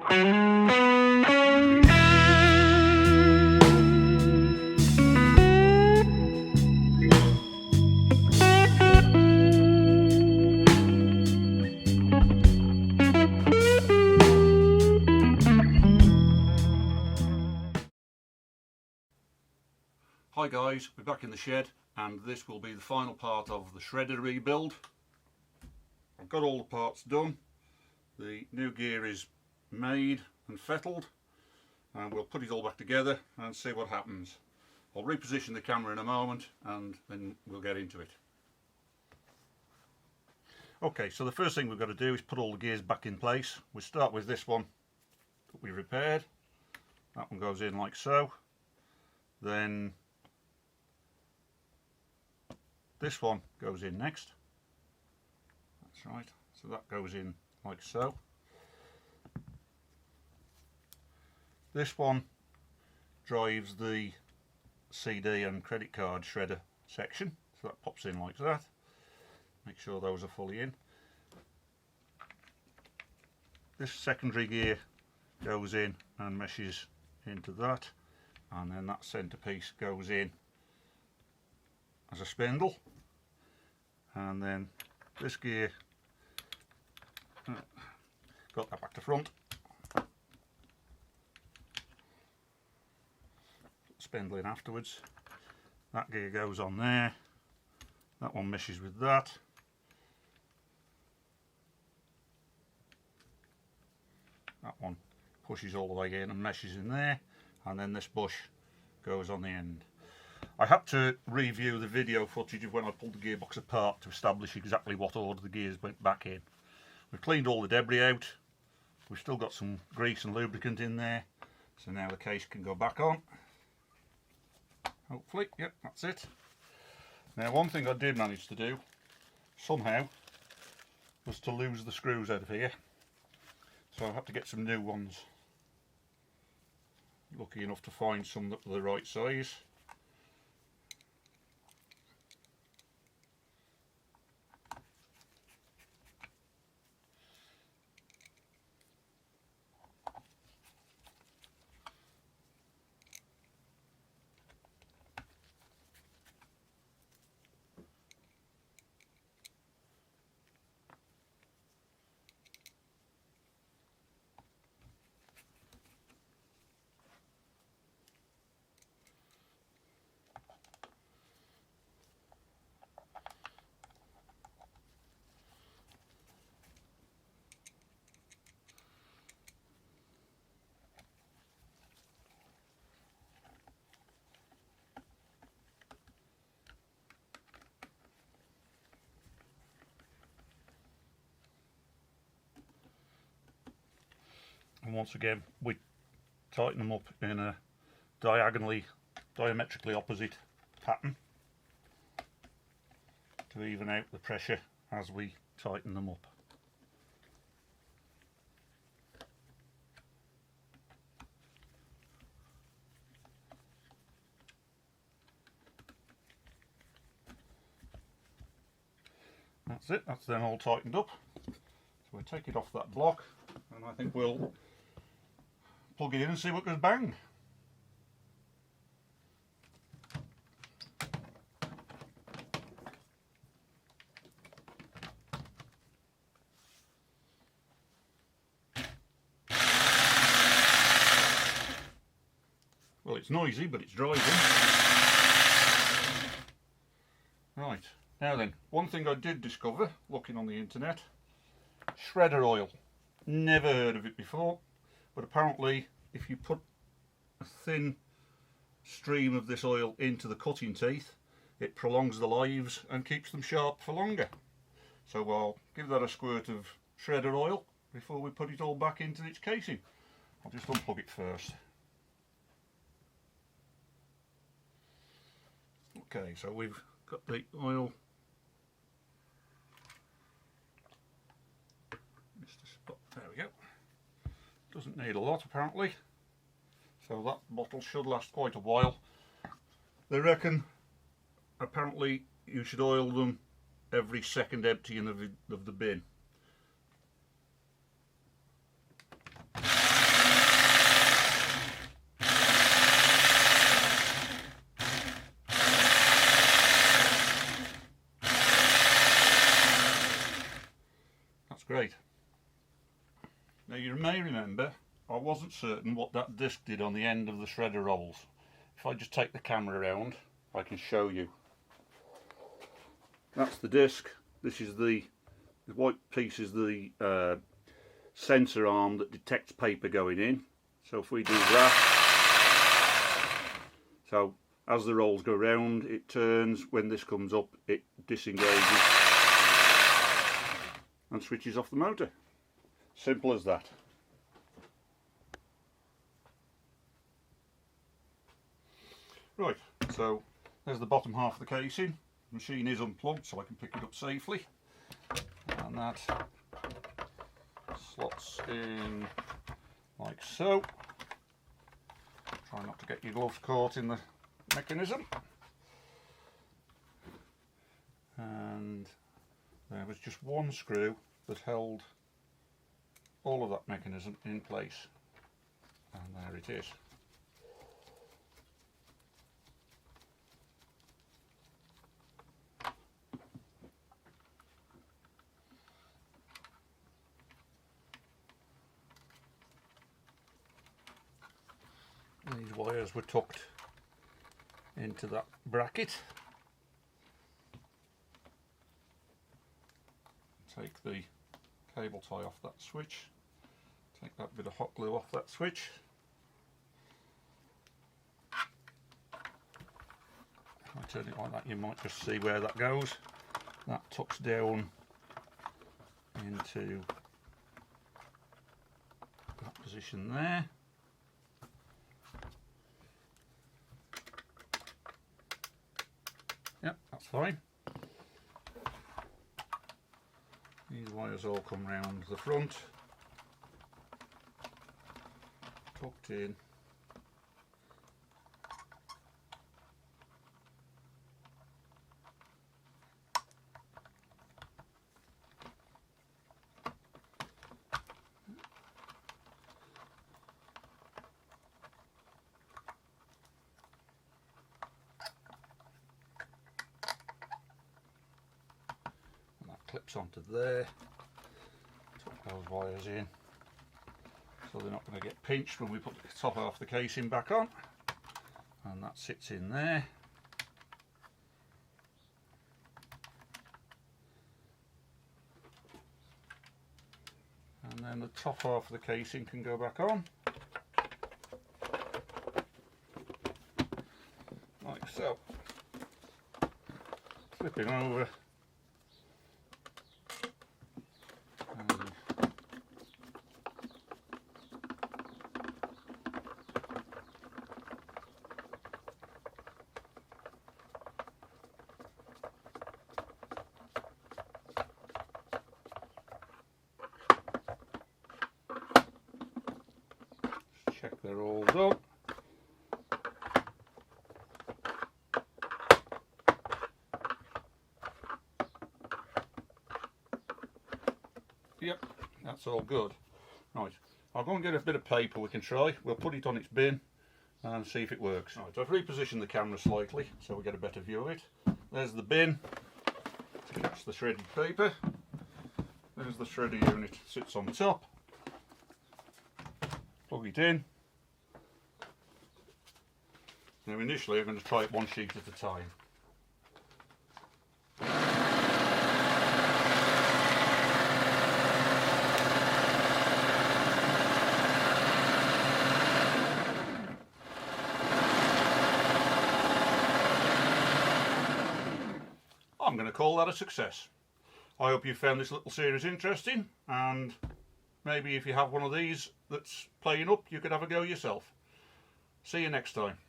Hi guys, we're back in the shed and this will be the final part of the Shredder3 build. I've got all the parts done, the new gear is made and fettled, and we'll put it all back together and see what happens. I'll reposition the camera in a moment and then we'll get into it. Okay, so the first thing we've got to do is put all the gears back in place. We'll start with this one that we repaired. That one goes in like so. Then this one goes in next. That's right, so that goes in like so. This one drives the CD and credit card shredder section, so that pops in like that. Make sure those are fully in. This secondary gear goes in and meshes into that, and then that centerpiece goes in as a spindle, and then this gear, got that back to front, spindle in afterwards. That gear goes on there, that one meshes with that, that one pushes all the way in and meshes in there, and then this bush goes on the end. I had to review the video footage of when I pulled the gearbox apart to establish exactly what order the gears went back in. We've cleaned all the debris out, we've still got some grease and lubricant in there, so now the case can go back on. Hopefully, yep, that's it. Now one thing I did manage to do, somehow, was to lose the screws out of here, so I had to get some new ones. Lucky enough to find some that were the right size. And once again we tighten them up in a diametrically opposite pattern to even out the pressure as we tighten them up. That's it, that's then all tightened up. So we'll take it off that block and I think we'll plug it in and see what goes bang. Well, it's noisy, but it's driving. Right, now then, one thing I did discover looking on the internet, shredder oil. Never heard of it before, but apparently if you put a thin stream of this oil into the cutting teeth, it prolongs the lives and keeps them sharp for longer. So I'll give that a squirt of shredder oil before we put it all back into its casing. I'll just unplug it first. Okay, so we've got the oil. Missed a spot. There we go. Doesn't need a lot apparently, so that bottle should last quite a while. They reckon apparently you should oil them every second emptying of the bin. Now you may remember I wasn't certain what that disc did on the end of the shredder rolls. If I just take the camera around, I can show you. That's the disc. This is the white piece is the sensor arm that detects paper going in. So if we do that, so as the rolls go round, it turns. When this comes up, it disengages and switches off the motor. Simple as that. Right, so there's the bottom half of the casing. The machine is unplugged, so I can pick it up safely. And that slots in like so. Try not to get your gloves caught in the mechanism. And there was just one screw that held all of that mechanism in place. And there it is. These wires were tucked into that bracket. Take the cable tie off that switch. Take that bit of hot glue off that switch. If I turn it like that, you might just see where that goes. That tucks down into that position there. Yep, that's fine. These wires all come round the front, tucked in. Clips onto there, tuck those wires in so they're not going to get pinched when we put the top half of the casing back on, and that sits in there. And then the top half of the casing can go back on, like so. Flipping over. Check they're all done. Yep, that's all good. Right, I'll go and get a bit of paper we can try. We'll put it on its bin and see if it works. Right, I've repositioned the camera slightly so we get a better view of it. There's the bin to catch the shredded paper. There's the shredder unit, sits on top. Plug it in. Now initially I'm going to try it one sheet at a time. I'm going to call that a success. I hope you found this little series interesting, and maybe if you have one of these that's playing up, you could have a go yourself. See you next time.